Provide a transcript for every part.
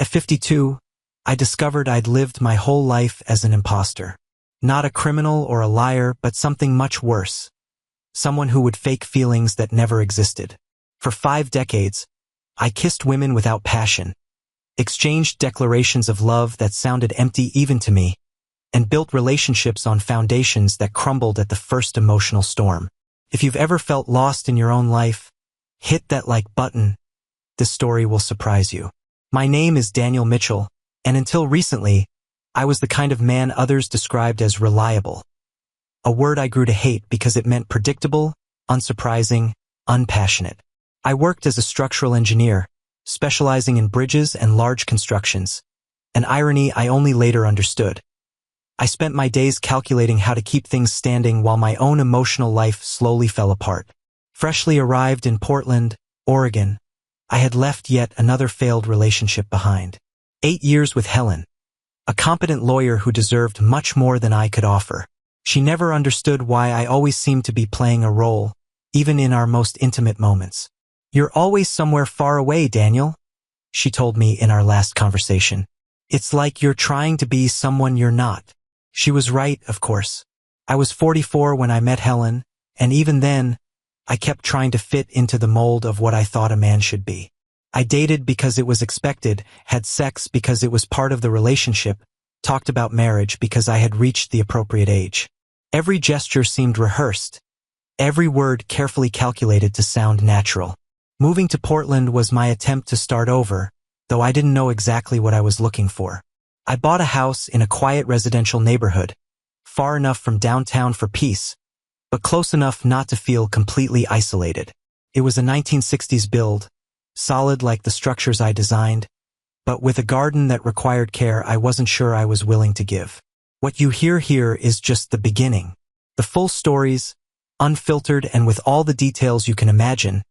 At 52, I discovered I'd lived my whole life as an imposter. Not a criminal or a liar, but something much worse. Someone who would fake feelings that never existed. For 5 decades, I kissed women without passion, exchanged declarations of love that sounded empty even to me, and built relationships on foundations that crumbled at the first emotional storm. If you've ever felt lost in your own life, hit that like button. This story will surprise you. My name is Daniel Mitchell, and until recently, I was the kind of man others described as reliable. A word I grew to hate because it meant predictable, unsurprising, unpassionate. I worked as a structural engineer, specializing in bridges and large constructions, an irony I only later understood. I spent my days calculating how to keep things standing while my own emotional life slowly fell apart. Freshly arrived in Portland, Oregon, I had left yet another failed relationship behind. 8 years with Helen, a competent lawyer who deserved much more than I could offer. She never understood why I always seemed to be playing a role, even in our most intimate moments. "You're always somewhere far away, Daniel," she told me in our last conversation. "It's like you're trying to be someone you're not." She was right, of course. I was 44 when I met Helen, and even then, I kept trying to fit into the mold of what I thought a man should be. I dated because it was expected, had sex because it was part of the relationship, talked about marriage because I had reached the appropriate age. Every gesture seemed rehearsed, every word carefully calculated to sound natural. Moving to Portland was my attempt to start over, though I didn't know exactly what I was looking for. I bought a house in a quiet residential neighborhood, far enough from downtown for peace, but close enough not to feel completely isolated. It was a 1960s build, solid like the structures I designed, but with a garden that required care I wasn't sure I was willing to give. What you hear here is just the beginning. The full stories, unfiltered and with all the details you can imagine,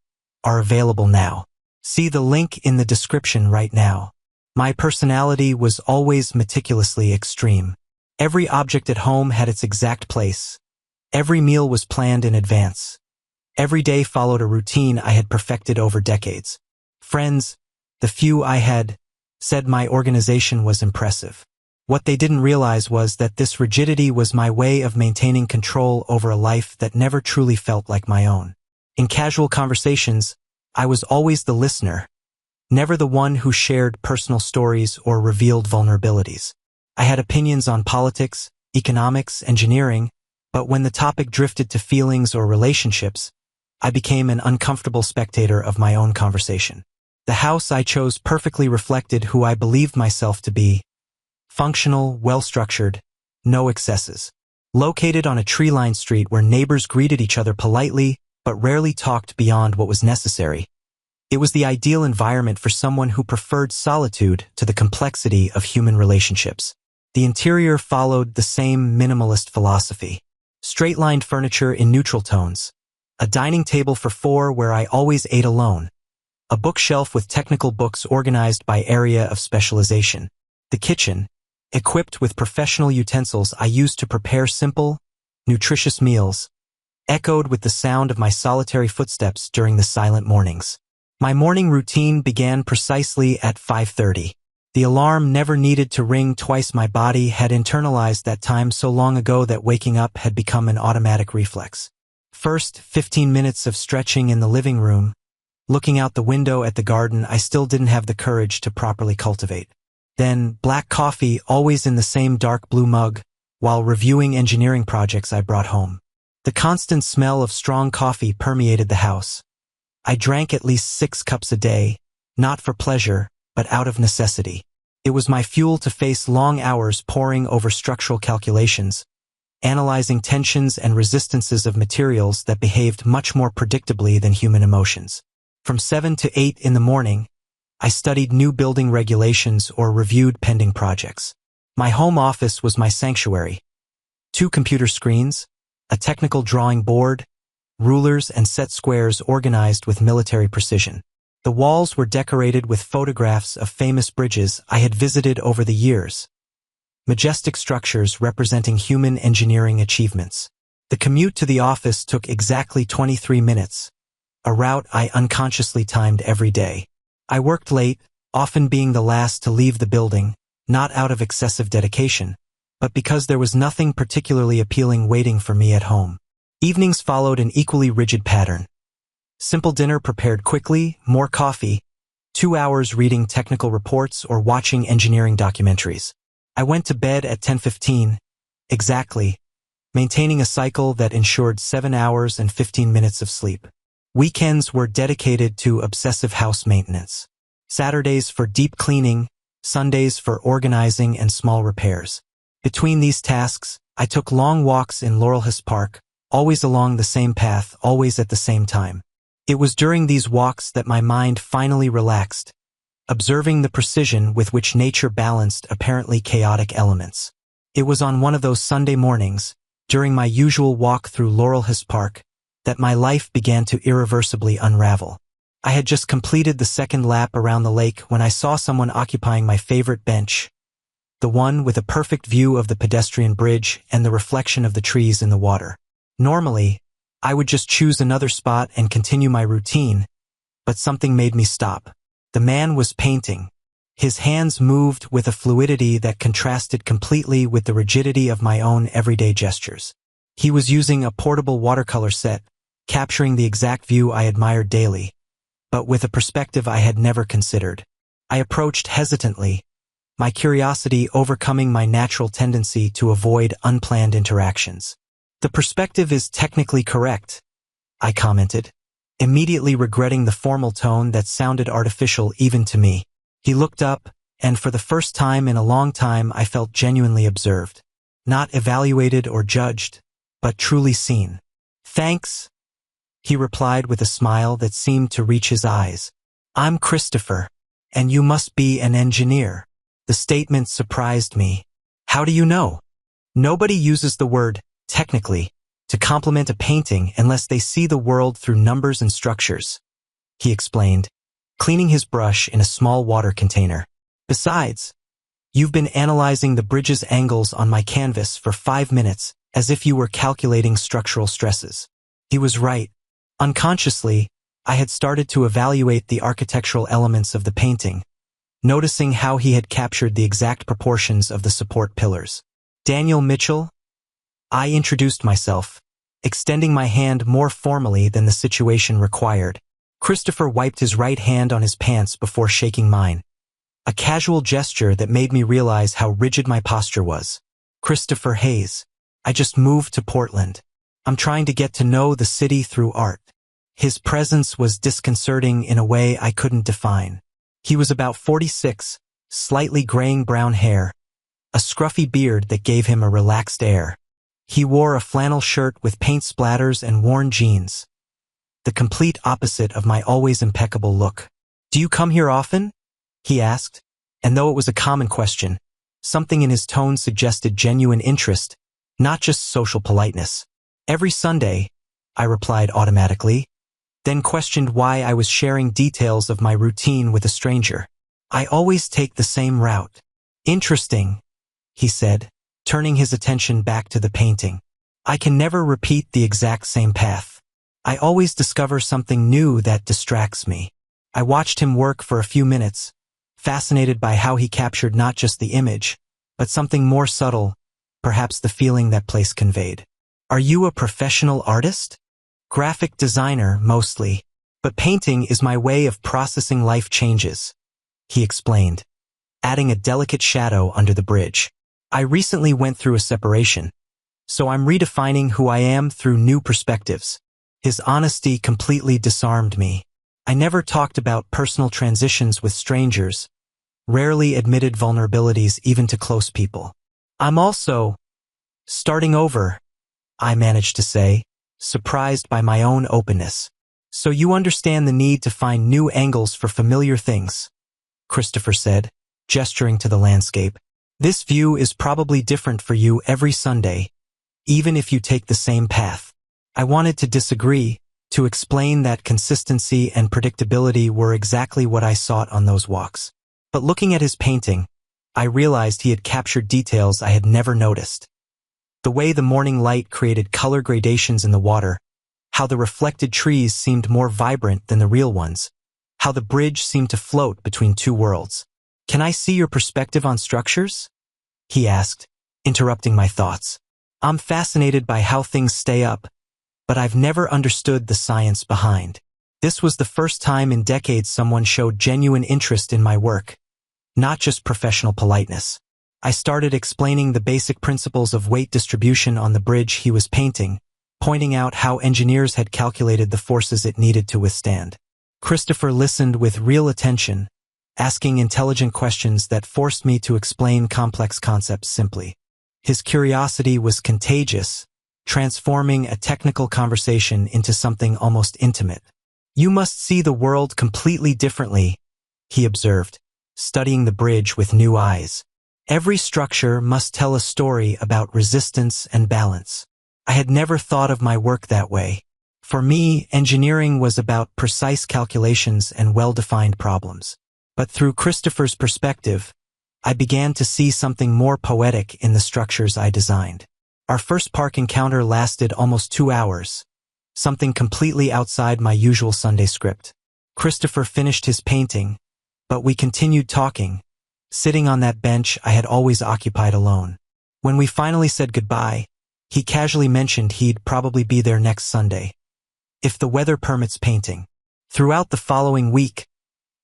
are available now. See the link in the description right now. My personality was always meticulously extreme. Every object at home had its exact place. Every meal was planned in advance. Every day followed a routine I had perfected over decades. Friends, the few I had, said my organization was impressive. What they didn't realize was that this rigidity was my way of maintaining control over a life that never truly felt like my own. In casual conversations, I was always the listener, never the one who shared personal stories or revealed vulnerabilities. I had opinions on politics, economics, engineering, but when the topic drifted to feelings or relationships, I became an uncomfortable spectator of my own conversation. The house I chose perfectly reflected who I believed myself to be: functional, well-structured, no excesses. Located on a tree-lined street where neighbors greeted each other politely, but rarely talked beyond what was necessary. It was the ideal environment for someone who preferred solitude to the complexity of human relationships. The interior followed the same minimalist philosophy. Straight-lined furniture in neutral tones. A dining table for 4 where I always ate alone. A bookshelf with technical books organized by area of specialization. The kitchen, equipped with professional utensils I used to prepare simple, nutritious meals, echoed with the sound of my solitary footsteps during the silent mornings. My morning routine began precisely at 5:30. The alarm never needed to ring twice. My body had internalized that time so long ago that waking up had become an automatic reflex. First, 15 minutes of stretching in the living room, looking out the window at the garden I still didn't have the courage to properly cultivate. Then, black coffee, always in the same dark blue mug, while reviewing engineering projects I brought home. The constant smell of strong coffee permeated the house. I drank at least 6 cups a day, not for pleasure, but out of necessity. It was my fuel to face long hours poring over structural calculations, analyzing tensions and resistances of materials that behaved much more predictably than human emotions. From 7 to 8 in the morning, I studied new building regulations or reviewed pending projects. My home office was my sanctuary. 2 computer screens, a technical drawing board, rulers and set squares organized with military precision. The walls were decorated with photographs of famous bridges I had visited over the years, majestic structures representing human engineering achievements. The commute to the office took exactly 23 minutes, a route I unconsciously timed every day. I worked late, often being the last to leave the building, not out of excessive dedication, but because there was nothing particularly appealing waiting for me at home. Evenings followed an equally rigid pattern. Simple dinner prepared quickly, more coffee, 2 hours reading technical reports or watching engineering documentaries. I went to bed at 10:15, exactly, maintaining a cycle that ensured 7 hours and 15 minutes of sleep. Weekends were dedicated to obsessive house maintenance. Saturdays for deep cleaning, Sundays for organizing and small repairs. Between these tasks, I took long walks in Laurelhurst Park, always along the same path, always at the same time. It was during these walks that my mind finally relaxed, observing the precision with which nature balanced apparently chaotic elements. It was on one of those Sunday mornings, during my usual walk through Laurelhurst Park, that my life began to irreversibly unravel. I had just completed the second lap around the lake when I saw someone occupying my favorite bench, the one with a perfect view of the pedestrian bridge and the reflection of the trees in the water. Normally, I would just choose another spot and continue my routine, but something made me stop. The man was painting. His hands moved with a fluidity that contrasted completely with the rigidity of my own everyday gestures. He was using a portable watercolor set, capturing the exact view I admired daily, but with a perspective I had never considered. I approached hesitantly, my curiosity overcoming my natural tendency to avoid unplanned interactions. "The perspective is technically correct," I commented, immediately regretting the formal tone that sounded artificial even to me. He looked up, and for the first time in a long time I felt genuinely observed. Not evaluated or judged, but truly seen. "Thanks," he replied with a smile that seemed to reach his eyes. "I'm Christopher, and you must be an engineer." The statement surprised me. "How do you know?" Nobody uses the word technically to compliment a painting unless they see the world through numbers and structures, he explained, cleaning his brush in a small water container. "Besides, you've been analyzing the bridge's angles on my canvas for 5 minutes as if you were calculating structural stresses." He was right. Unconsciously, I had started to evaluate the architectural elements of the painting, noticing how he had captured the exact proportions of the support pillars. "Daniel Mitchell?" I introduced myself, extending my hand more formally than the situation required. Christopher wiped his right hand on his pants before shaking mine, a casual gesture that made me realize how rigid my posture was. "Christopher Hayes. I just moved to Portland. I'm trying to get to know the city through art." His presence was disconcerting in a way I couldn't define. He was about 46, slightly graying brown hair, a scruffy beard that gave him a relaxed air. He wore a flannel shirt with paint splatters and worn jeans, the complete opposite of my always impeccable look. "Do you come here often?" he asked, and though it was a common question, something in his tone suggested genuine interest, not just social politeness. "Every Sunday," I replied automatically, then questioned why I was sharing details of my routine with a stranger. "I always take the same route." "Interesting," he said, turning his attention back to the painting. "I can never repeat the exact same path. I always discover something new that distracts me." I watched him work for a few minutes, fascinated by how he captured not just the image, but something more subtle, perhaps the feeling that place conveyed. "Are you a professional artist?" "Graphic designer, mostly, but painting is my way of processing life changes," he explained, adding a delicate shadow under the bridge. "I recently went through a separation, so I'm redefining who I am through new perspectives." His honesty completely disarmed me. I never talked about personal transitions with strangers, rarely admitted vulnerabilities even to close people. "I'm also starting over," I managed to say, surprised by my own openness. "So you understand the need to find new angles for familiar things," Christopher said, gesturing to the landscape. "This view is probably different for you every Sunday, even if you take the same path." I wanted to disagree, to explain that consistency and predictability were exactly what I sought on those walks. But looking at his painting, I realized he had captured details I had never noticed. The way the morning light created color gradations in the water, how the reflected trees seemed more vibrant than the real ones, how the bridge seemed to float between two worlds. "Can I see your perspective on structures?" he asked, interrupting my thoughts. "I'm fascinated by how things stay up, but I've never understood the science behind." This was the first time in decades someone showed genuine interest in my work, not just professional politeness. I started explaining the basic principles of weight distribution on the bridge he was painting, pointing out how engineers had calculated the forces it needed to withstand. Christopher listened with real attention, asking intelligent questions that forced me to explain complex concepts simply. His curiosity was contagious, transforming a technical conversation into something almost intimate. "You must see the world completely differently," he observed, studying the bridge with new eyes. "Every structure must tell a story about resistance and balance." I had never thought of my work that way. For me, engineering was about precise calculations and well-defined problems. But through Christopher's perspective, I began to see something more poetic in the structures I designed. Our first park encounter lasted almost 2 hours, something completely outside my usual Sunday script. Christopher finished his painting, but we continued talking, sitting on that bench I had always occupied alone. When we finally said goodbye, he casually mentioned he'd probably be there next Sunday, if the weather permits painting. Throughout the following week,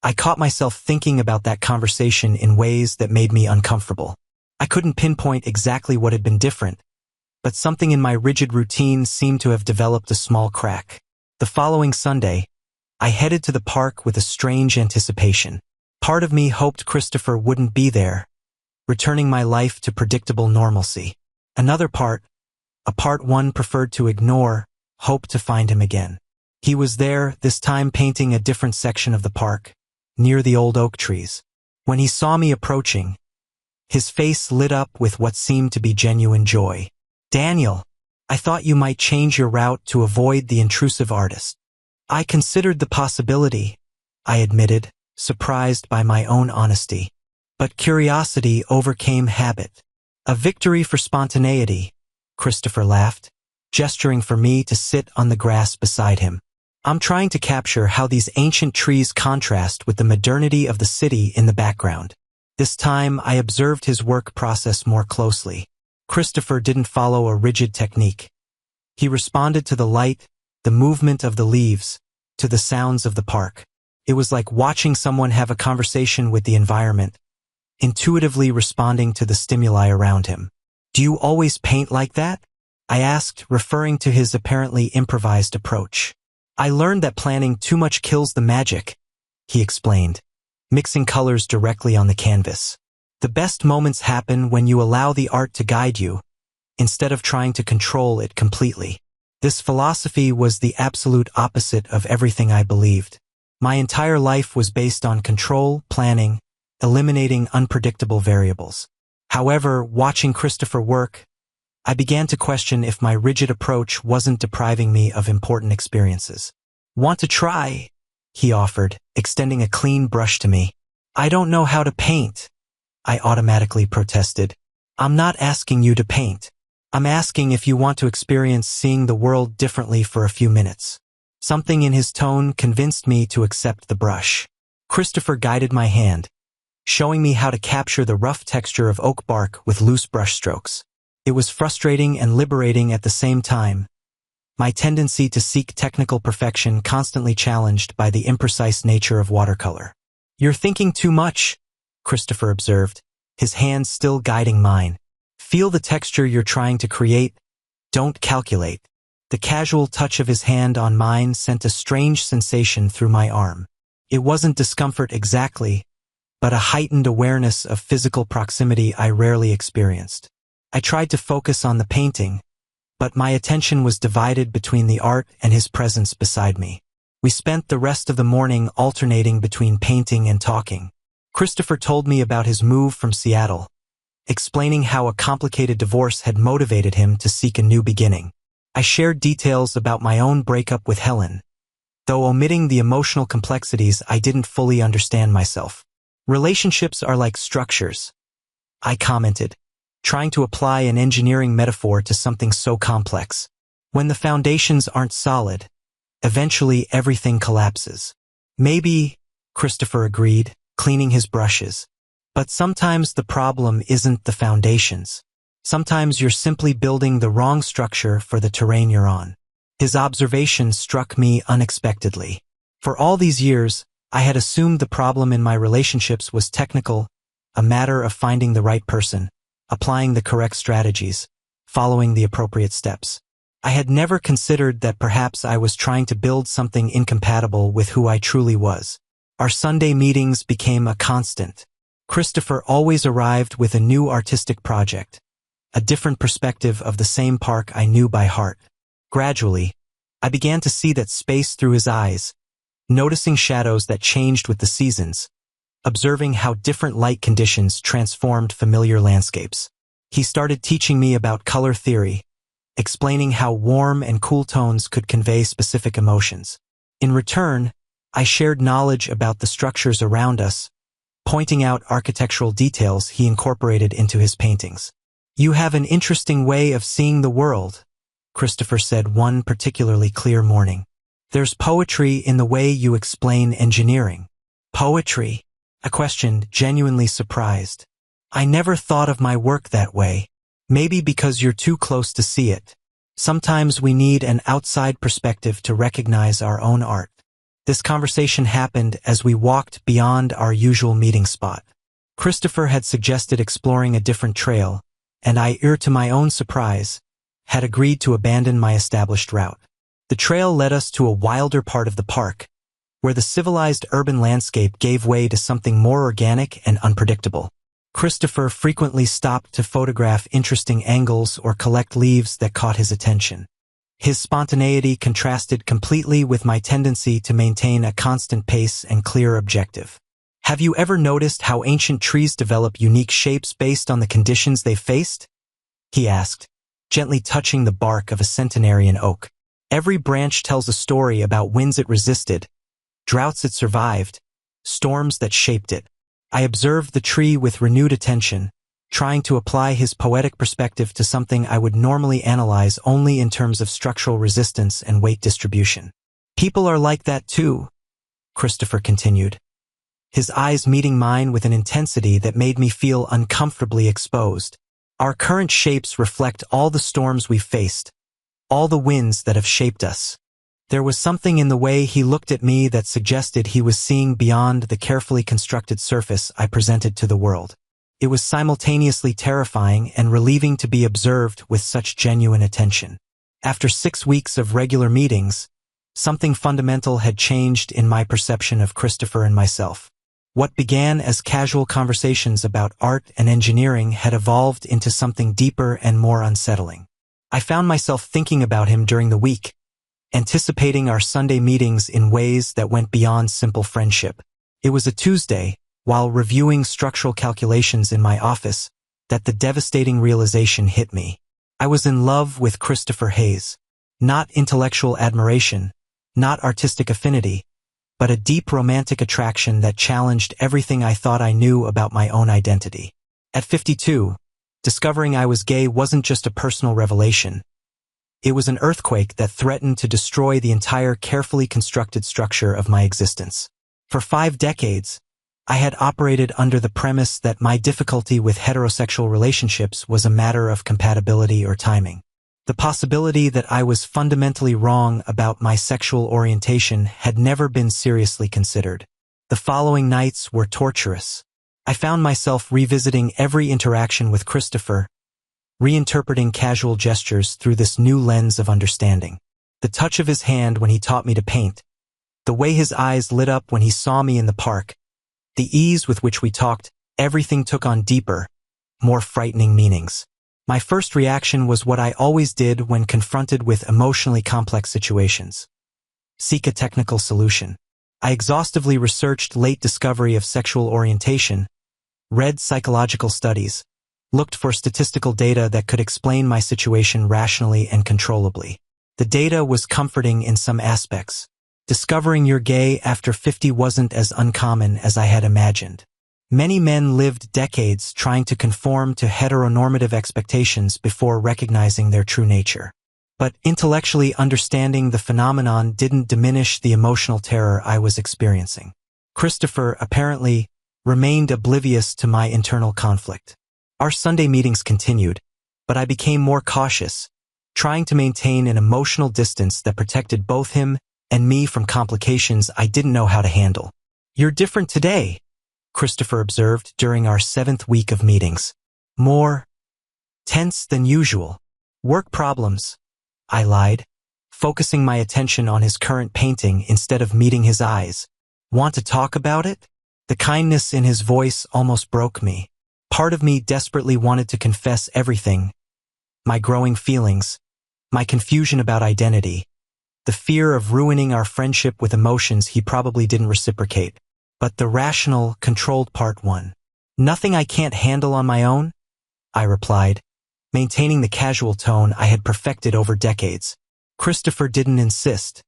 I caught myself thinking about that conversation in ways that made me uncomfortable. I couldn't pinpoint exactly what had been different, but something in my rigid routine seemed to have developed a small crack. The following Sunday, I headed to the park with a strange anticipation. Part of me hoped Christopher wouldn't be there, returning my life to predictable normalcy. Another part, a part one preferred to ignore, hoped to find him again. He was there, this time painting a different section of the park, near the old oak trees. When he saw me approaching, his face lit up with what seemed to be genuine joy. "Daniel, I thought you might change your route to avoid the intrusive artist." "I considered the possibility," I admitted, surprised by my own honesty. But curiosity overcame habit. "A victory for spontaneity," Christopher laughed, gesturing for me to sit on the grass beside him. "I'm trying to capture how these ancient trees contrast with the modernity of the city in the background." This time I observed his work process more closely. Christopher didn't follow a rigid technique. He responded to the light, the movement of the leaves, to the sounds of the park. It was like watching someone have a conversation with the environment, intuitively responding to the stimuli around him. "Do you always paint like that?" I asked, referring to his apparently improvised approach. "I learned that planning too much kills the magic," he explained, mixing colors directly on the canvas. "The best moments happen when you allow the art to guide you, instead of trying to control it completely." This philosophy was the absolute opposite of everything I believed. My entire life was based on control, planning, eliminating unpredictable variables. However, watching Christopher work, I began to question if my rigid approach wasn't depriving me of important experiences. "Want to try?" he offered, extending a clean brush to me. "I don't know how to paint," I automatically protested. "I'm not asking you to paint. I'm asking if you want to experience seeing the world differently for a few minutes." Something in his tone convinced me to accept the brush. Christopher guided my hand, showing me how to capture the rough texture of oak bark with loose brushstrokes. It was frustrating and liberating at the same time, my tendency to seek technical perfection constantly challenged by the imprecise nature of watercolor. "You're thinking too much," Christopher observed, his hand still guiding mine. "Feel the texture you're trying to create. Don't calculate." The casual touch of his hand on mine sent a strange sensation through my arm. It wasn't discomfort exactly, but a heightened awareness of physical proximity I rarely experienced. I tried to focus on the painting, but my attention was divided between the art and his presence beside me. We spent the rest of the morning alternating between painting and talking. Christopher told me about his move from Seattle, explaining how a complicated divorce had motivated him to seek a new beginning. I shared details about my own breakup with Helen, though omitting the emotional complexities I didn't fully understand myself. "Relationships are like structures," I commented, trying to apply an engineering metaphor to something so complex. "When the foundations aren't solid, eventually everything collapses." "Maybe," Christopher agreed, cleaning his brushes. But sometimes the problem isn't the foundations. Sometimes you're simply building the wrong structure for the terrain you're on. His observation struck me unexpectedly. For all these years, I had assumed the problem in my relationships was technical, a matter of finding the right person, applying the correct strategies, following the appropriate steps. I had never considered that perhaps I was trying to build something incompatible with who I truly was. Our Sunday meetings became a constant. Christopher always arrived with a new artistic project, a different perspective of the same park I knew by heart. Gradually, I began to see that space through his eyes, noticing shadows that changed with the seasons, observing how different light conditions transformed familiar landscapes. He started teaching me about color theory, explaining how warm and cool tones could convey specific emotions. In return, I shared knowledge about the structures around us, pointing out architectural details he incorporated into his paintings. "You have an interesting way of seeing the world," Christopher said one particularly clear morning. "There's poetry in the way you explain engineering." "Poetry?" I questioned, genuinely surprised. "I never thought of my work that way. Maybe because you're too close to see it. Sometimes we need an outside perspective to recognize our own art." This conversation happened as we walked beyond our usual meeting spot. Christopher had suggested exploring a different trail, and I, to my own surprise, had agreed to abandon my established route. The trail led us to a wilder part of the park, where the civilized urban landscape gave way to something more organic and unpredictable. Christopher frequently stopped to photograph interesting angles or collect leaves that caught his attention. His spontaneity contrasted completely with my tendency to maintain a constant pace and clear objective. "Have you ever noticed how ancient trees develop unique shapes based on the conditions they faced?" he asked, gently touching the bark of a centenarian oak. "Every branch tells a story about winds it resisted, droughts it survived, storms that shaped it." I observed the tree with renewed attention, trying to apply his poetic perspective to something I would normally analyze only in terms of structural resistance and weight distribution. "People are like that too," Christopher continued, his eyes meeting mine with an intensity that made me feel uncomfortably exposed. "Our current shapes reflect all the storms we've faced, all the winds that have shaped us." There was something in the way he looked at me that suggested he was seeing beyond the carefully constructed surface I presented to the world. It was simultaneously terrifying and relieving to be observed with such genuine attention. After 6 weeks of regular meetings, something fundamental had changed in my perception of Christopher and myself. What began as casual conversations about art and engineering had evolved into something deeper and more unsettling. I found myself thinking about him during the week, anticipating our Sunday meetings in ways that went beyond simple friendship. It was a Tuesday, while reviewing structural calculations in my office, that the devastating realization hit me. I was in love with Christopher Hayes. Not intellectual admiration, not artistic affinity, but a deep romantic attraction that challenged everything I thought I knew about my own identity. At 52, discovering I was gay wasn't just a personal revelation. It was an earthquake that threatened to destroy the entire carefully constructed structure of my existence. For 5 decades, I had operated under the premise that my difficulty with heterosexual relationships was a matter of compatibility or timing. The possibility that I was fundamentally wrong about my sexual orientation had never been seriously considered. The following nights were torturous. I found myself revisiting every interaction with Christopher, reinterpreting casual gestures through this new lens of understanding. The touch of his hand when he taught me to paint, the way his eyes lit up when he saw me in the park, the ease with which we talked, everything took on deeper, more frightening meanings. My first reaction was what I always did when confronted with emotionally complex situations: seek a technical solution. I exhaustively researched late discovery of sexual orientation, read psychological studies, looked for statistical data that could explain my situation rationally and controllably. The data was comforting in some aspects. Discovering you're gay after 50 wasn't as uncommon as I had imagined. Many men lived decades trying to conform to heteronormative expectations before recognizing their true nature. But intellectually understanding the phenomenon didn't diminish the emotional terror I was experiencing. Christopher, apparently, remained oblivious to my internal conflict. Our Sunday meetings continued, but I became more cautious, trying to maintain an emotional distance that protected both him and me from complications I didn't know how to handle. "You're different today," Christopher observed during our 7th week of meetings. "More tense than usual." "Work problems," I lied, focusing my attention on his current painting instead of meeting his eyes. "Want to talk about it?" The kindness in his voice almost broke me. Part of me desperately wanted to confess everything: my growing feelings, my confusion about identity, the fear of ruining our friendship with emotions he probably didn't reciprocate. But the rational, controlled part won. "Nothing I can't handle on my own?" I replied, maintaining the casual tone I had perfected over decades. Christopher didn't insist,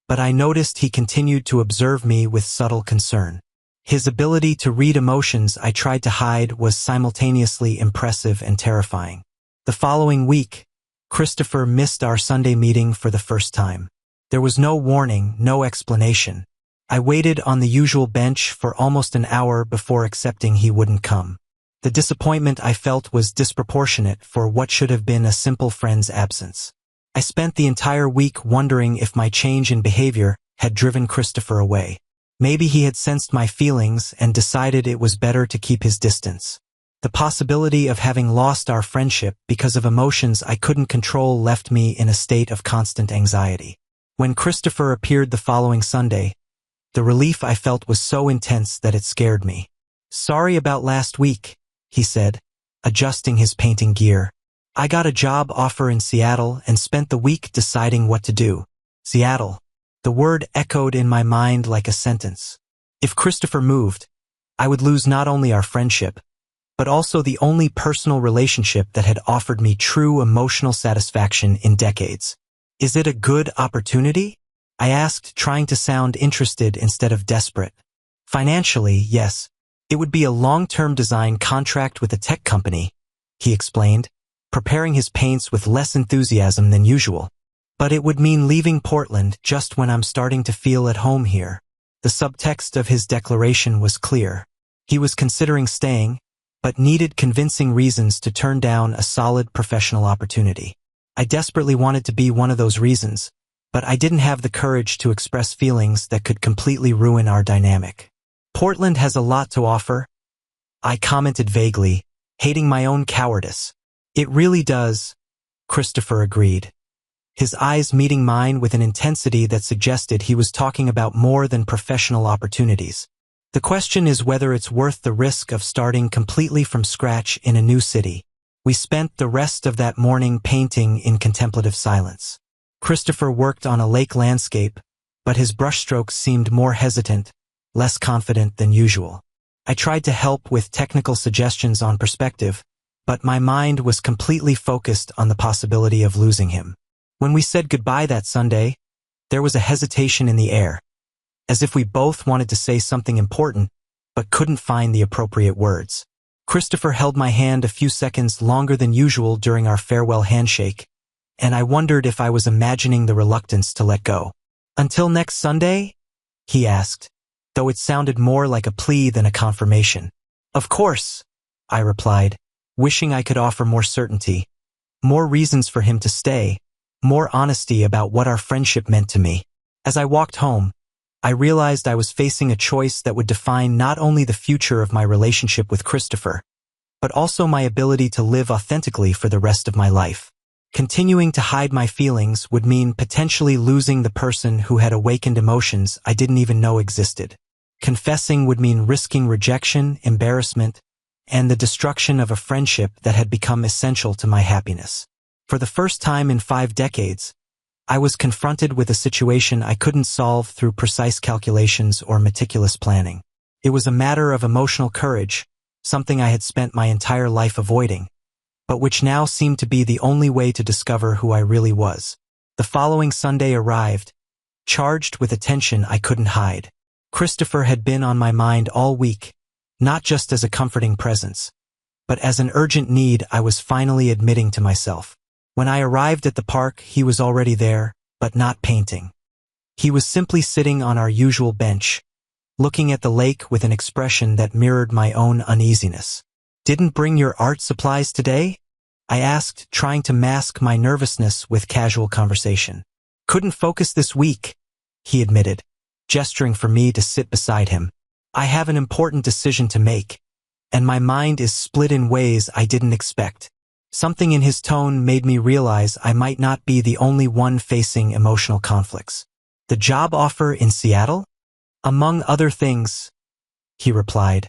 but I noticed he continued to observe me with subtle concern. His ability to read emotions I tried to hide was simultaneously impressive and terrifying. The following week, Christopher missed our Sunday meeting for the first time. There was no warning, no explanation. I waited on the usual bench for almost an hour before accepting he wouldn't come. The disappointment I felt was disproportionate for what should have been a simple friend's absence. I spent the entire week wondering if my change in behavior had driven Christopher away. Maybe he had sensed my feelings and decided it was better to keep his distance. The possibility of having lost our friendship because of emotions I couldn't control left me in a state of constant anxiety. When Christopher appeared the following Sunday, the relief I felt was so intense that it scared me. "Sorry about last week," he said, adjusting his painting gear. "I got a job offer in Seattle and spent the week deciding what to do." Seattle. The word echoed in my mind like a sentence. If Christopher moved, I would lose not only our friendship, but also the only personal relationship that had offered me true emotional satisfaction in decades. "Is it a good opportunity?" I asked, trying to sound interested instead of desperate. "Financially, yes. It would be a long-term design contract with a tech company," he explained, preparing his paints with less enthusiasm than usual. "But it would mean leaving Portland just when I'm starting to feel at home here." The subtext of his declaration was clear. He was considering staying, but needed convincing reasons to turn down a solid professional opportunity. I desperately wanted to be one of those reasons, but I didn't have the courage to express feelings that could completely ruin our dynamic. "Portland has a lot to offer," I commented vaguely, hating my own cowardice. "It really does," Christopher agreed, his eyes meeting mine with an intensity that suggested he was talking about more than professional opportunities. "The question is whether it's worth the risk of starting completely from scratch in a new city." We spent the rest of that morning painting in contemplative silence. Christopher worked on a lake landscape, but his brushstrokes seemed more hesitant, less confident than usual. I tried to help with technical suggestions on perspective, but my mind was completely focused on the possibility of losing him. When we said goodbye that Sunday, there was a hesitation in the air, as if we both wanted to say something important, but couldn't find the appropriate words. Christopher held my hand a few seconds longer than usual during our farewell handshake, and I wondered if I was imagining the reluctance to let go. "Until next Sunday?" he asked, though it sounded more like a plea than a confirmation. "Of course," I replied, wishing I could offer more certainty, more reasons for him to stay, more honesty about what our friendship meant to me. As I walked home, I realized I was facing a choice that would define not only the future of my relationship with Christopher, but also my ability to live authentically for the rest of my life. Continuing to hide my feelings would mean potentially losing the person who had awakened emotions I didn't even know existed. Confessing would mean risking rejection, embarrassment, and the destruction of a friendship that had become essential to my happiness. For the first time in 5 decades, I was confronted with a situation I couldn't solve through precise calculations or meticulous planning. It was a matter of emotional courage, something I had spent my entire life avoiding, but which now seemed to be the only way to discover who I really was. The following Sunday arrived, charged with a tension I couldn't hide. Christopher had been on my mind all week, not just as a comforting presence, but as an urgent need I was finally admitting to myself. When I arrived at the park, he was already there, but not painting. He was simply sitting on our usual bench, looking at the lake with an expression that mirrored my own uneasiness. "Didn't bring your art supplies today?" I asked, trying to mask my nervousness with casual conversation. "Couldn't focus this week," he admitted, gesturing for me to sit beside him. "I have an important decision to make, and my mind is split in ways I didn't expect." Something in his tone made me realize I might not be the only one facing emotional conflicts. "The job offer in Seattle?" "Among other things," he replied,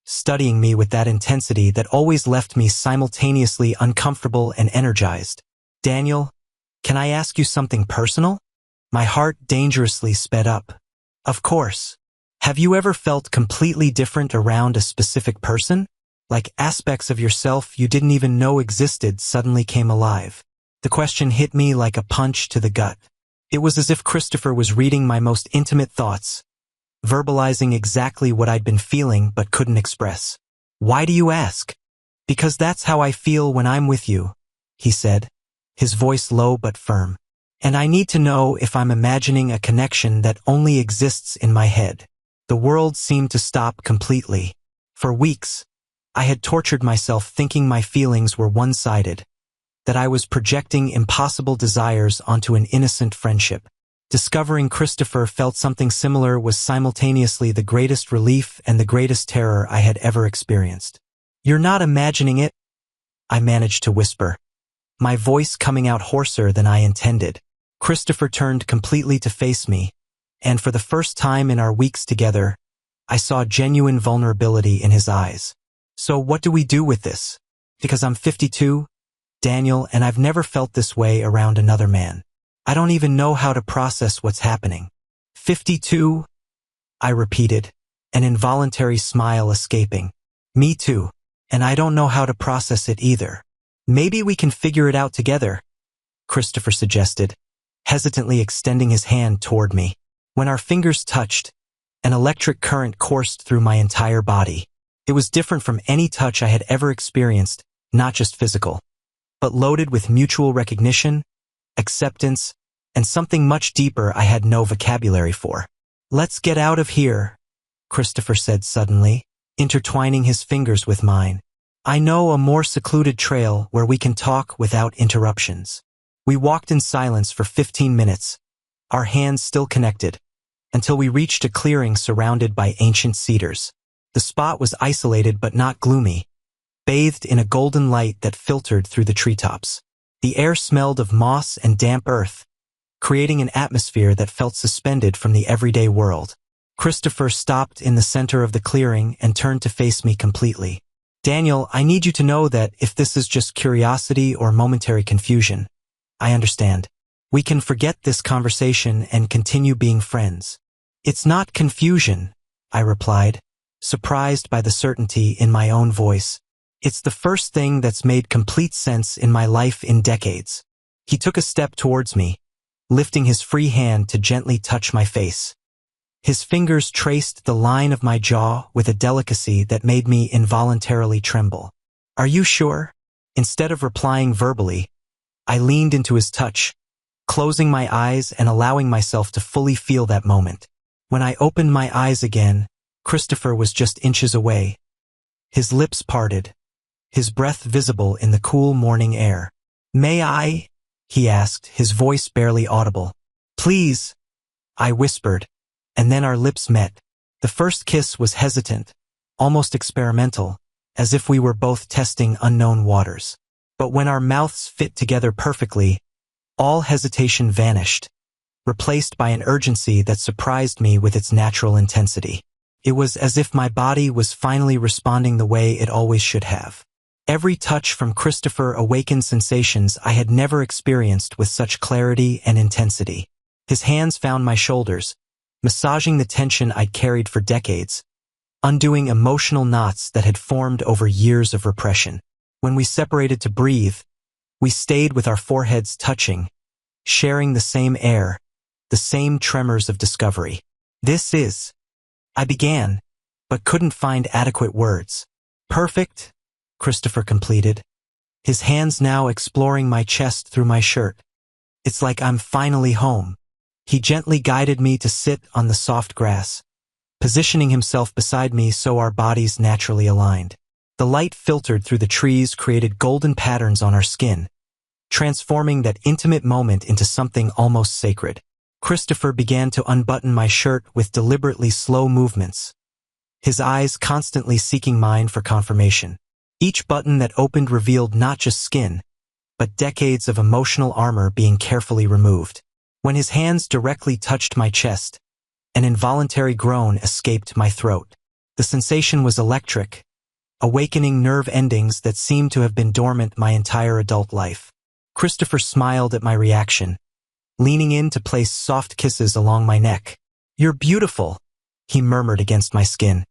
studying me with that intensity that always left me simultaneously uncomfortable and energized. "Daniel, can I ask you something personal?" My heart dangerously sped up. "Of course. Have you ever felt completely different around a specific person? Like aspects of yourself you didn't even know existed suddenly came alive?" The question hit me like a punch to the gut. It was as if Christopher was reading my most intimate thoughts, verbalizing exactly what I'd been feeling but couldn't express. "Why do you ask?" "Because that's how I feel when I'm with you," he said, his voice low but firm. "And I need to know if I'm imagining a connection that only exists in my head." The world seemed to stop completely. For weeks, I had tortured myself thinking my feelings were one-sided, that I was projecting impossible desires onto an innocent friendship. Discovering Christopher felt something similar was simultaneously the greatest relief and the greatest terror I had ever experienced. "You're not imagining it," I managed to whisper, my voice coming out hoarser than I intended. Christopher turned completely to face me, and for the first time in our weeks together, I saw genuine vulnerability in his eyes. "So what do we do with this? Because I'm 52, Daniel, and I've never felt this way around another man. I don't even know how to process what's happening." 52? I repeated, an involuntary smile escaping. "Me too, and I don't know how to process it either." "Maybe we can figure it out together," Christopher suggested, hesitantly extending his hand toward me. When our fingers touched, an electric current coursed through my entire body. It was different from any touch I had ever experienced, not just physical, but loaded with mutual recognition, acceptance, and something much deeper I had no vocabulary for. "Let's get out of here," Christopher said suddenly, intertwining his fingers with mine. "I know a more secluded trail where we can talk without interruptions." We walked in silence for 15 minutes, our hands still connected, until we reached a clearing surrounded by ancient cedars. The spot was isolated but not gloomy, bathed in a golden light that filtered through the treetops. The air smelled of moss and damp earth, creating an atmosphere that felt suspended from the everyday world. Christopher stopped in the center of the clearing and turned to face me completely. "Daniel, I need you to know that if this is just curiosity or momentary confusion, I understand. We can forget this conversation and continue being friends." "It's not confusion," I replied, surprised by the certainty in my own voice. "It's the first thing that's made complete sense in my life in decades." He took a step towards me, lifting his free hand to gently touch my face. His fingers traced the line of my jaw with a delicacy that made me involuntarily tremble. "Are you sure?" Instead of replying verbally, I leaned into his touch, closing my eyes and allowing myself to fully feel that moment. When I opened my eyes again, Christopher was just inches away. His lips parted, his breath visible in the cool morning air. "May I?" he asked, his voice barely audible. "Please," I whispered, and then our lips met. The first kiss was hesitant, almost experimental, as if we were both testing unknown waters. But when our mouths fit together perfectly, all hesitation vanished, replaced by an urgency that surprised me with its natural intensity. It was as if my body was finally responding the way it always should have. Every touch from Christopher awakened sensations I had never experienced with such clarity and intensity. His hands found my shoulders, massaging the tension I'd carried for decades, undoing emotional knots that had formed over years of repression. When we separated to breathe, we stayed with our foreheads touching, sharing the same air, the same tremors of discovery. "This is," I began, but couldn't find adequate words. "Perfect," Christopher completed, his hands now exploring my chest through my shirt. "It's like I'm finally home." He gently guided me to sit on the soft grass, positioning himself beside me so our bodies naturally aligned. The light filtered through the trees created golden patterns on our skin, transforming that intimate moment into something almost sacred. Christopher began to unbutton my shirt with deliberately slow movements, his eyes constantly seeking mine for confirmation. Each button that opened revealed not just skin, but decades of emotional armor being carefully removed. When his hands directly touched my chest, an involuntary groan escaped my throat. The sensation was electric, awakening nerve endings that seemed to have been dormant my entire adult life. Christopher smiled at my reaction, leaning in to place soft kisses along my neck. "You're beautiful," he murmured against my skin,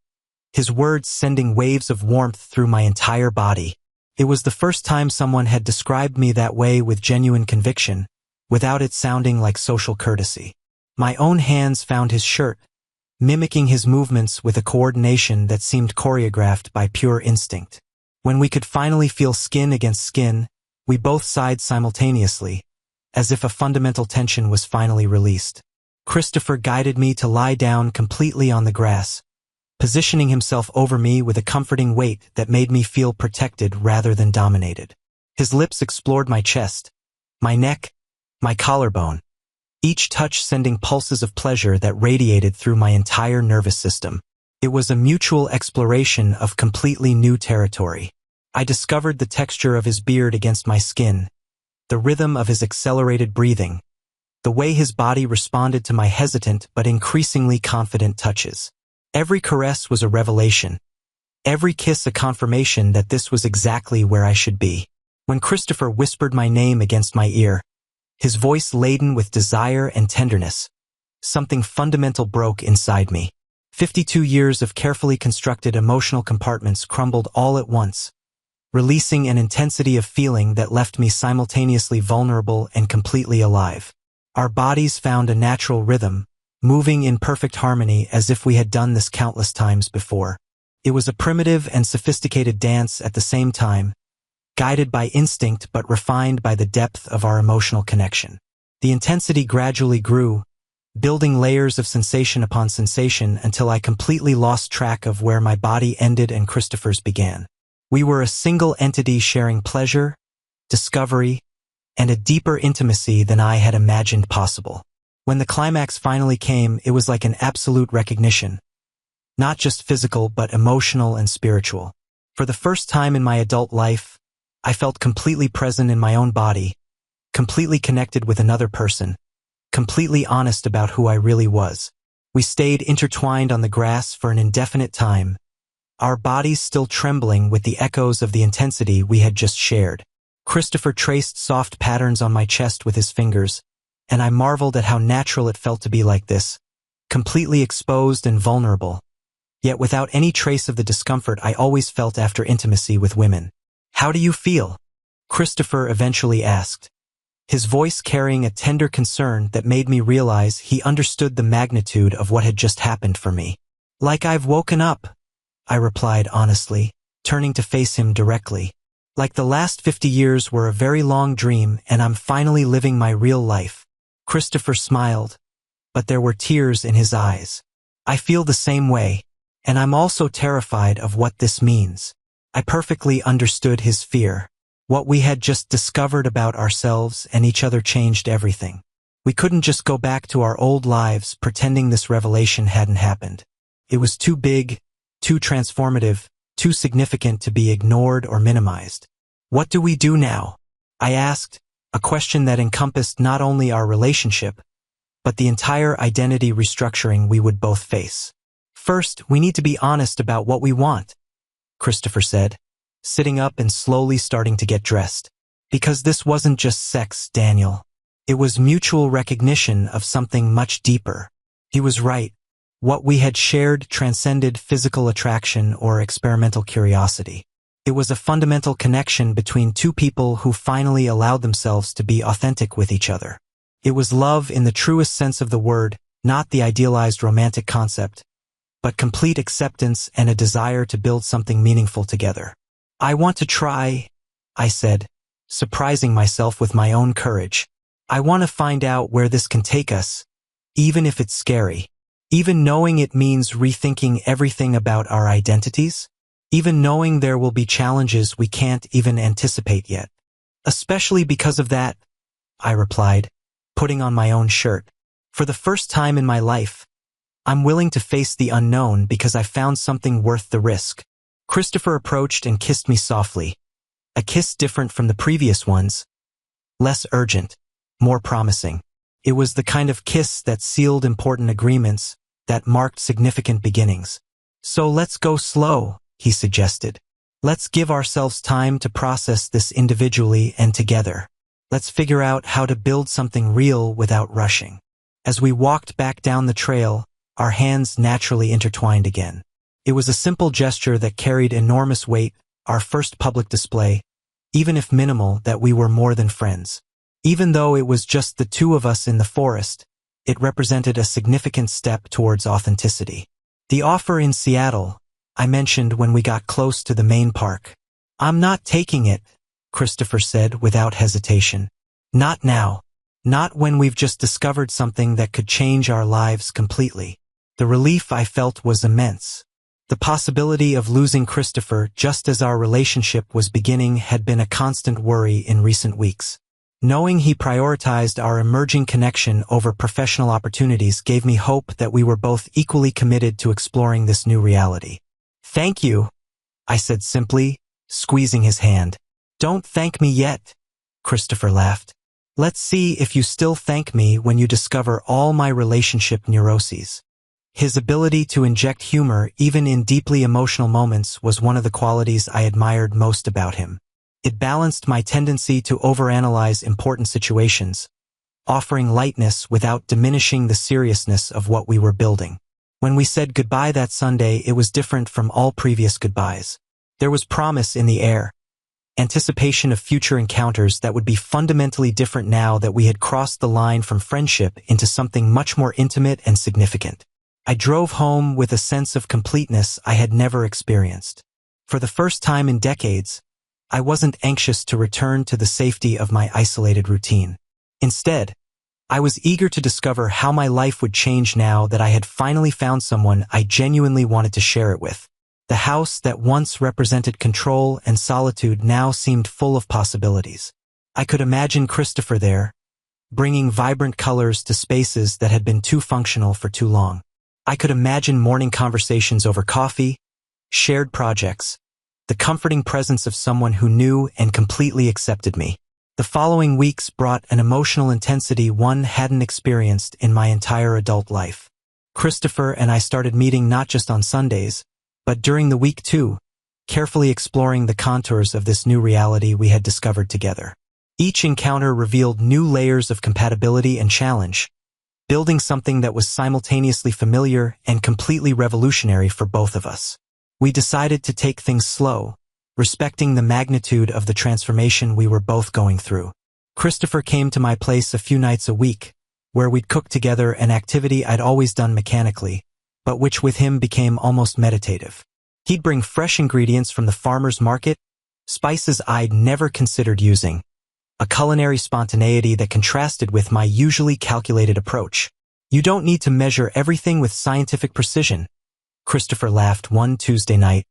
his words sending waves of warmth through my entire body. It was the first time someone had described me that way with genuine conviction, without it sounding like social courtesy. My own hands found his shirt, mimicking his movements with a coordination that seemed choreographed by pure instinct. When we could finally feel skin against skin, we both sighed simultaneously, as if a fundamental tension was finally released. Christopher guided me to lie down completely on the grass, positioning himself over me with a comforting weight that made me feel protected rather than dominated. His lips explored my chest, my neck, my collarbone, each touch sending pulses of pleasure that radiated through my entire nervous system. It was a mutual exploration of completely new territory. I discovered the texture of his beard against my skin, the rhythm of his accelerated breathing, the way his body responded to my hesitant but increasingly confident touches. Every caress was a revelation, every kiss a confirmation that this was exactly where I should be. When Christopher whispered my name against my ear, his voice laden with desire and tenderness, something fundamental broke inside me. 52 years of carefully constructed emotional compartments crumbled all at once, releasing an intensity of feeling that left me simultaneously vulnerable and completely alive. Our bodies found a natural rhythm, moving in perfect harmony as if we had done this countless times before. It was a primitive and sophisticated dance at the same time, guided by instinct but refined by the depth of our emotional connection. The intensity gradually grew, building layers of sensation upon sensation until I completely lost track of where my body ended and Christopher's began. We were a single entity sharing pleasure, discovery, and a deeper intimacy than I had imagined possible. When the climax finally came, it was like an absolute recognition, not just physical but emotional and spiritual. For the first time in my adult life, I felt completely present in my own body, completely connected with another person, completely honest about who I really was. We stayed intertwined on the grass for an indefinite time, our bodies still trembling with the echoes of the intensity we had just shared. Christopher traced soft patterns on my chest with his fingers, and I marveled at how natural it felt to be like this, completely exposed and vulnerable, yet without any trace of the discomfort I always felt after intimacy with women. "How do you feel?" Christopher eventually asked, his voice carrying a tender concern that made me realize he understood the magnitude of what had just happened for me. "Like I've woken up," I replied honestly, turning to face him directly. "Like the last 50 years were a very long dream and I'm finally living my real life." Christopher smiled, but there were tears in his eyes. "I feel the same way, and I'm also terrified of what this means." I perfectly understood his fear. What we had just discovered about ourselves and each other changed everything. We couldn't just go back to our old lives pretending this revelation hadn't happened. It was too big, too transformative, too significant to be ignored or minimized. "What do we do now?" I asked, a question that encompassed not only our relationship, but the entire identity restructuring we would both face. "First, we need to be honest about what we want," Christopher said, sitting up and slowly starting to get dressed. "Because this wasn't just sex, Daniel. It was mutual recognition of something much deeper." He was right. What we had shared transcended physical attraction or experimental curiosity. It was a fundamental connection between two people who finally allowed themselves to be authentic with each other. It was love in the truest sense of the word, not the idealized romantic concept, but complete acceptance and a desire to build something meaningful together. "I want to try," I said, surprising myself with my own courage. "I want to find out where this can take us, even if it's scary." Even knowing it means rethinking everything about our identities? Even knowing there will be challenges we can't even anticipate yet. Especially because of that, I replied, putting on my own shirt. For the first time in my life, I'm willing to face the unknown because I found something worth the risk. Christopher approached and kissed me softly. A kiss different from the previous ones. Less urgent, more promising. It was the kind of kiss that sealed important agreements, that marked significant beginnings. So let's go slow, he suggested. Let's give ourselves time to process this individually and together. Let's figure out how to build something real without rushing. As we walked back down the trail, our hands naturally intertwined again. It was a simple gesture that carried enormous weight, our first public display, even if minimal, that we were more than friends. Even though it was just the two of us in the forest, it represented a significant step towards authenticity. The offer in Seattle, I mentioned when we got close to the main park. I'm not taking it, Christopher said without hesitation. Not now. Not when we've just discovered something that could change our lives completely. The relief I felt was immense. The possibility of losing Christopher just as our relationship was beginning had been a constant worry in recent weeks. Knowing he prioritized our emerging connection over professional opportunities gave me hope that we were both equally committed to exploring this new reality. Thank you, I said simply, squeezing his hand. Don't thank me yet, Christopher laughed. Let's see if you still thank me when you discover all my relationship neuroses. His ability to inject humor even in deeply emotional moments was one of the qualities I admired most about him. It balanced my tendency to overanalyze important situations, offering lightness without diminishing the seriousness of what we were building. When we said goodbye that Sunday, it was different from all previous goodbyes. There was promise in the air, anticipation of future encounters that would be fundamentally different now that we had crossed the line from friendship into something much more intimate and significant. I drove home with a sense of completeness I had never experienced. For the first time in decades, I wasn't anxious to return to the safety of my isolated routine. Instead, I was eager to discover how my life would change now that I had finally found someone I genuinely wanted to share it with. The house that once represented control and solitude now seemed full of possibilities. I could imagine Christopher there, bringing vibrant colors to spaces that had been too functional for too long. I could imagine morning conversations over coffee, shared projects, the comforting presence of someone who knew and completely accepted me. The following weeks brought an emotional intensity one hadn't experienced in my entire adult life. Christopher and I started meeting not just on Sundays, but during the week too, carefully exploring the contours of this new reality we had discovered together. Each encounter revealed new layers of compatibility and challenge, building something that was simultaneously familiar and completely revolutionary for both of us. We decided to take things slow, respecting the magnitude of the transformation we were both going through. Christopher came to my place a few nights a week, where we'd cook together, an activity I'd always done mechanically, but which with him became almost meditative. He'd bring fresh ingredients from the farmer's market, spices I'd never considered using, a culinary spontaneity that contrasted with my usually calculated approach. You don't need to measure everything with scientific precision, Christopher laughed one Tuesday night,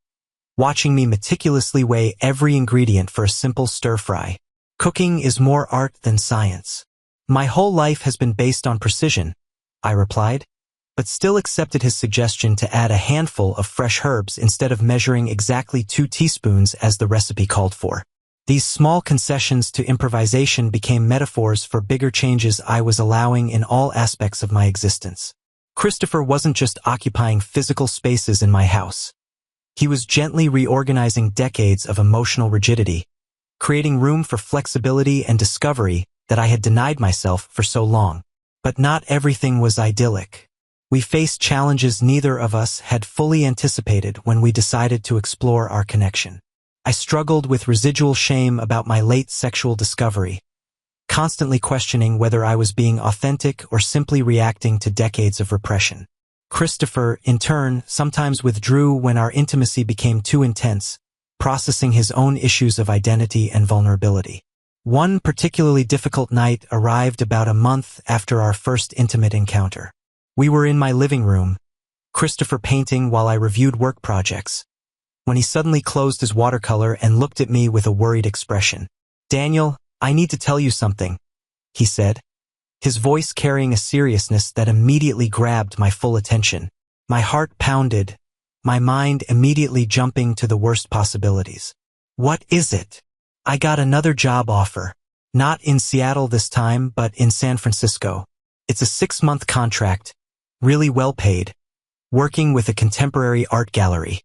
watching me meticulously weigh every ingredient for a simple stir-fry. Cooking is more art than science. My whole life has been based on precision, I replied, but still accepted his suggestion to add a handful of fresh herbs instead of measuring exactly 2 teaspoons as the recipe called for. These small concessions to improvisation became metaphors for bigger changes I was allowing in all aspects of my existence. Christopher wasn't just occupying physical spaces in my house. He was gently reorganizing decades of emotional rigidity, creating room for flexibility and discovery that I had denied myself for so long. But not everything was idyllic. We faced challenges neither of us had fully anticipated when we decided to explore our connection. I struggled with residual shame about my late sexual discovery, constantly questioning whether I was being authentic or simply reacting to decades of repression. Christopher, in turn, sometimes withdrew when our intimacy became too intense, processing his own issues of identity and vulnerability. One particularly difficult night arrived about a month after our first intimate encounter. We were in my living room, Christopher painting while I reviewed work projects, when he suddenly closed his watercolor and looked at me with a worried expression. "Daniel, I need to tell you something," he said, his voice carrying a seriousness that immediately grabbed my full attention. My heart pounded, my mind immediately jumping to the worst possibilities. "What is it?" "I got another job offer. Not in Seattle this time, but in San Francisco. It's a 6-month contract, really well paid, working with a contemporary art gallery."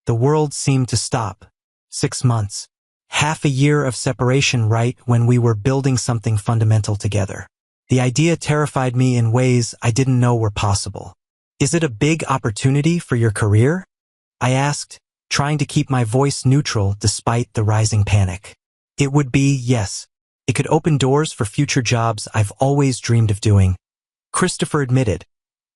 The world seemed to stop. 6 months. Half a year of separation right when we were building something fundamental together. The idea terrified me in ways I didn't know were possible. "Is it a big opportunity for your career?" I asked, trying to keep my voice neutral despite the rising panic. "It would be, yes. It could open doors for future jobs I've always dreamed of doing," Christopher admitted,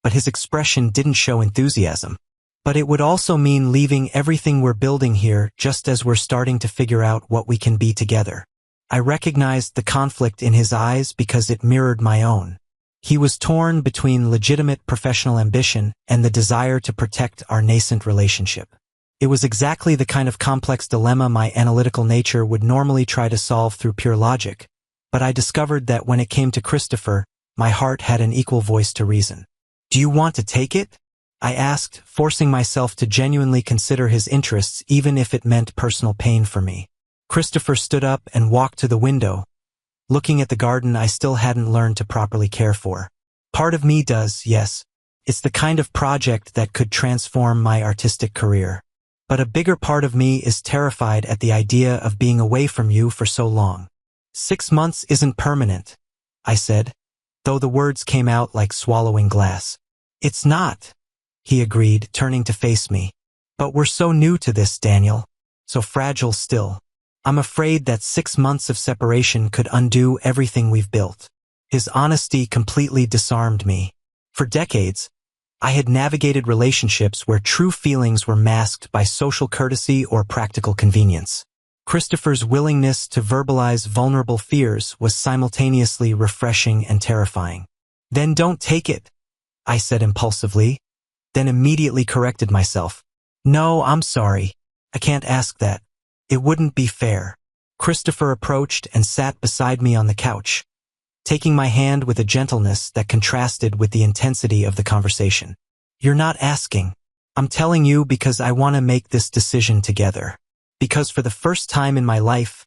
but his expression didn't show enthusiasm. "But it would also mean leaving everything we're building here just as we're starting to figure out what we can be together." I recognized the conflict in his eyes because it mirrored my own. He was torn between legitimate professional ambition and the desire to protect our nascent relationship. It was exactly the kind of complex dilemma my analytical nature would normally try to solve through pure logic, but I discovered that when it came to Christopher, my heart had an equal voice to reason. "Do you want to take it?" I asked, forcing myself to genuinely consider his interests even if it meant personal pain for me. Christopher stood up and walked to the window, looking at the garden I still hadn't learned to properly care for. "Part of me does, yes. It's the kind of project that could transform my artistic career. But a bigger part of me is terrified at the idea of being away from you for so long." "6 months isn't permanent," I said, though the words came out like swallowing glass. "It's not," he agreed, turning to face me. "But we're so new to this, Daniel. So fragile still. I'm afraid that 6 months of separation could undo everything we've built." His honesty completely disarmed me. For decades, I had navigated relationships where true feelings were masked by social courtesy or practical convenience. Christopher's willingness to verbalize vulnerable fears was simultaneously refreshing and terrifying. "Then don't take it," I said impulsively, then immediately corrected myself. "No, I'm sorry. I can't ask that. It wouldn't be fair." Christopher approached and sat beside me on the couch, taking my hand with a gentleness that contrasted with the intensity of the conversation. "You're not asking. I'm telling you because I want to make this decision together. Because for the first time in my life,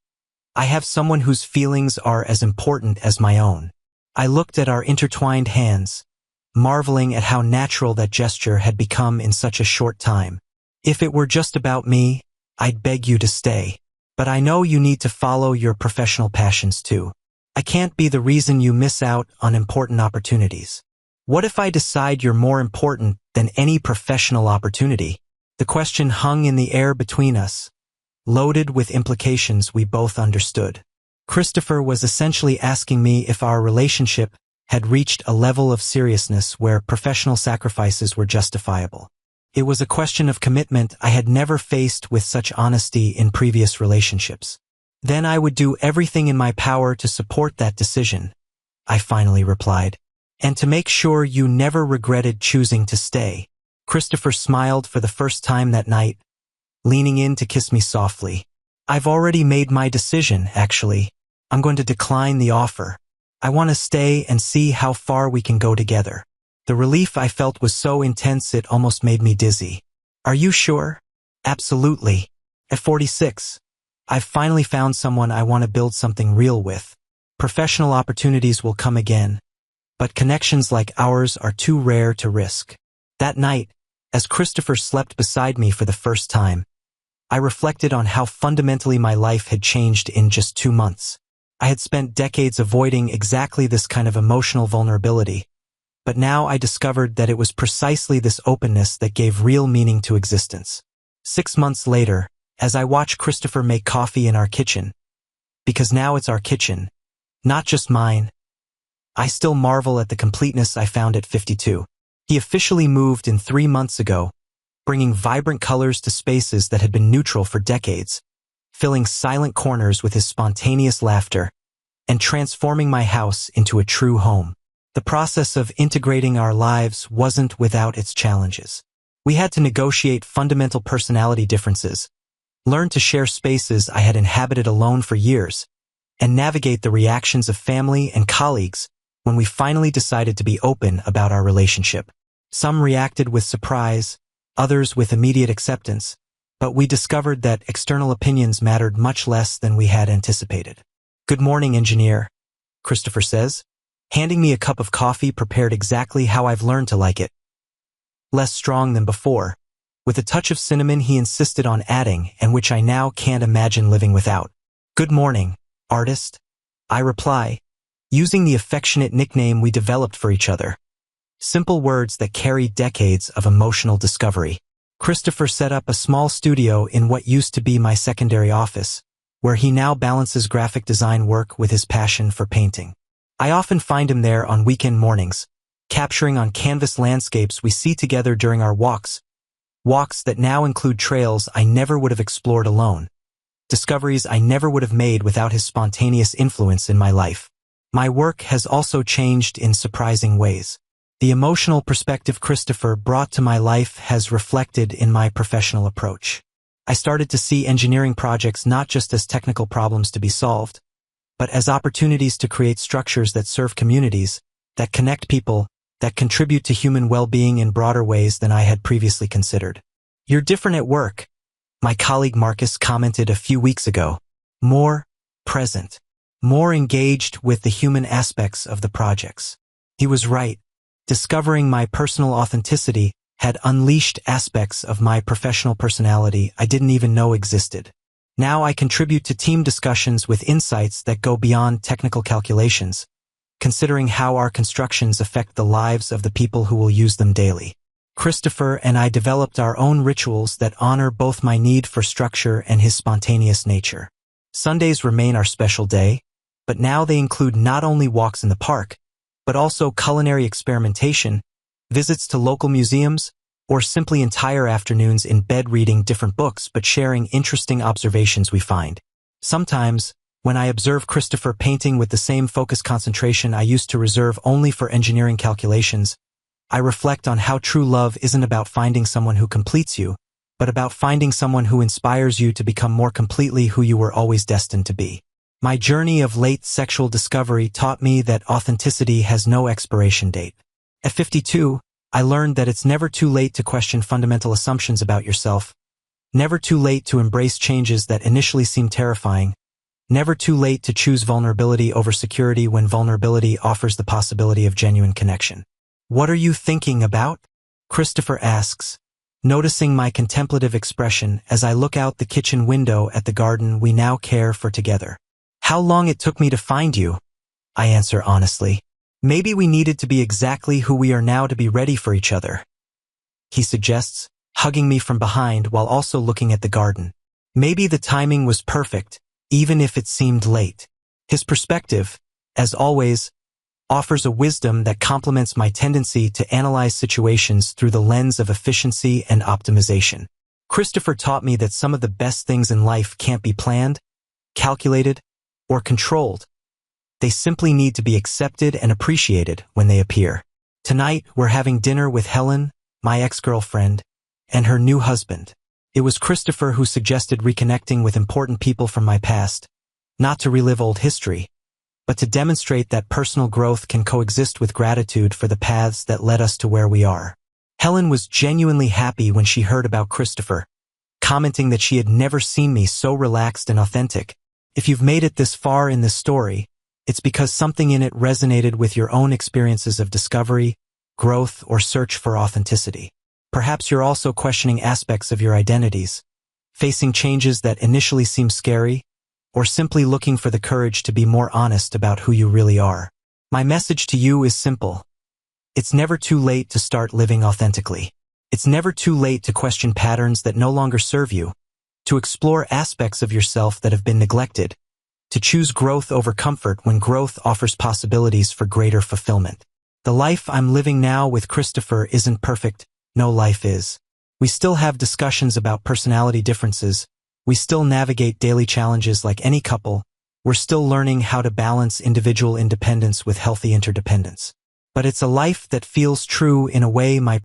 I have someone whose feelings are as important as my own." I looked at our intertwined hands, marveling at how natural that gesture had become in such a short time. "If it were just about me, I'd beg you to stay. But I know you need to follow your professional passions too. I can't be the reason you miss out on important opportunities." "What if I decide you're more important than any professional opportunity?" The question hung in the air between us, loaded with implications we both understood. Christopher was essentially asking me if our relationship had reached a level of seriousness where professional sacrifices were justifiable. It was a question of commitment I had never faced with such honesty in previous relationships. "Then I would do everything in my power to support that decision," I finally replied, "and to make sure you never regretted choosing to stay." Christopher smiled for the first time that night, leaning in to kiss me softly. "I've already made my decision, actually. I'm going to decline the offer. I want to stay and see how far we can go together." The relief I felt was so intense it almost made me dizzy. "Are you sure?" "Absolutely. At 46, I've finally found someone I want to build something real with. Professional opportunities will come again, but connections like ours are too rare to risk." That night, as Christopher slept beside me for the first time, I reflected on how fundamentally my life had changed in just 2 months. I had spent decades avoiding exactly this kind of emotional vulnerability, but now I discovered that it was precisely this openness that gave real meaning to existence. 6 months later, as I watch Christopher make coffee in our kitchen, because now it's our kitchen, not just mine, I still marvel at the completeness I found at 52. He officially moved in 3 months ago, bringing vibrant colors to spaces that had been neutral for decades, filling silent corners with his spontaneous laughter, and transforming my house into a true home. The process of integrating our lives wasn't without its challenges. We had to negotiate fundamental personality differences, learn to share spaces I had inhabited alone for years, and navigate the reactions of family and colleagues when we finally decided to be open about our relationship. Some reacted with surprise, others with immediate acceptance, but we discovered that external opinions mattered much less than we had anticipated. "Good morning, engineer," Christopher says, handing me a cup of coffee prepared exactly how I've learned to like it. Less strong than before, with a touch of cinnamon he insisted on adding and which I now can't imagine living without. "Good morning, artist," I reply, using the affectionate nickname we developed for each other. Simple words that carry decades of emotional discovery. Christopher set up a small studio in what used to be my secondary office, where he now balances graphic design work with his passion for painting. I often find him there on weekend mornings, capturing on canvas landscapes we see together during our walks that now include trails I never would have explored alone, discoveries I never would have made without his spontaneous influence in my life. My work has also changed in surprising ways. The emotional perspective Christopher brought to my life has reflected in my professional approach. I started to see engineering projects not just as technical problems to be solved, but as opportunities to create structures that serve communities, that connect people, that contribute to human well-being in broader ways than I had previously considered. "You're different at work," my colleague Marcus commented a few weeks ago. "More present, more engaged with the human aspects of the projects." He was right. Discovering my personal authenticity had unleashed aspects of my professional personality I didn't even know existed. Now I contribute to team discussions with insights that go beyond technical calculations, considering how our constructions affect the lives of the people who will use them daily. Christopher and I developed our own rituals that honor both my need for structure and his spontaneous nature. Sundays remain our special day, but now they include not only walks in the park, but also culinary experimentation, visits to local museums, or simply entire afternoons in bed reading different books but sharing interesting observations we find. Sometimes, when I observe Christopher painting with the same focus concentration I used to reserve only for engineering calculations, I reflect on how true love isn't about finding someone who completes you, but about finding someone who inspires you to become more completely who you were always destined to be. My journey of late sexual discovery taught me that authenticity has no expiration date. At 52, I learned that it's never too late to question fundamental assumptions about yourself, never too late to embrace changes that initially seem terrifying, never too late to choose vulnerability over security when vulnerability offers the possibility of genuine connection. "What are you thinking about?" Christopher asks, noticing my contemplative expression as I look out the kitchen window at the garden we now care for together. "How long it took me to find you," I answer honestly. "Maybe we needed to be exactly who we are now to be ready for each other," he suggests, hugging me from behind while also looking at the garden. Maybe the timing was perfect, even if it seemed late. His perspective, as always, offers a wisdom that complements my tendency to analyze situations through the lens of efficiency and optimization. Christopher taught me that some of the best things in life can't be planned, calculated, or controlled. They simply need to be accepted and appreciated when they appear. Tonight, we're having dinner with Helen, my ex-girlfriend, and her new husband. It was Christopher who suggested reconnecting with important people from my past, not to relive old history, but to demonstrate that personal growth can coexist with gratitude for the paths that led us to where we are. Helen was genuinely happy when she heard about Christopher, commenting that she had never seen me so relaxed and authentic. If you've made it this far in this story, it's because something in it resonated with your own experiences of discovery, growth, or search for authenticity. Perhaps you're also questioning aspects of your identities, facing changes that initially seem scary, or simply looking for the courage to be more honest about who you really are. My message to you is simple. It's never too late to start living authentically. It's never too late to question patterns that no longer serve you, to explore aspects of yourself that have been neglected, to choose growth over comfort when growth offers possibilities for greater fulfillment. The life I'm living now with Christopher isn't perfect, no life is. We still have discussions about personality differences, we still navigate daily challenges like any couple, we're still learning how to balance individual independence with healthy interdependence. but it's a life that feels true in a way my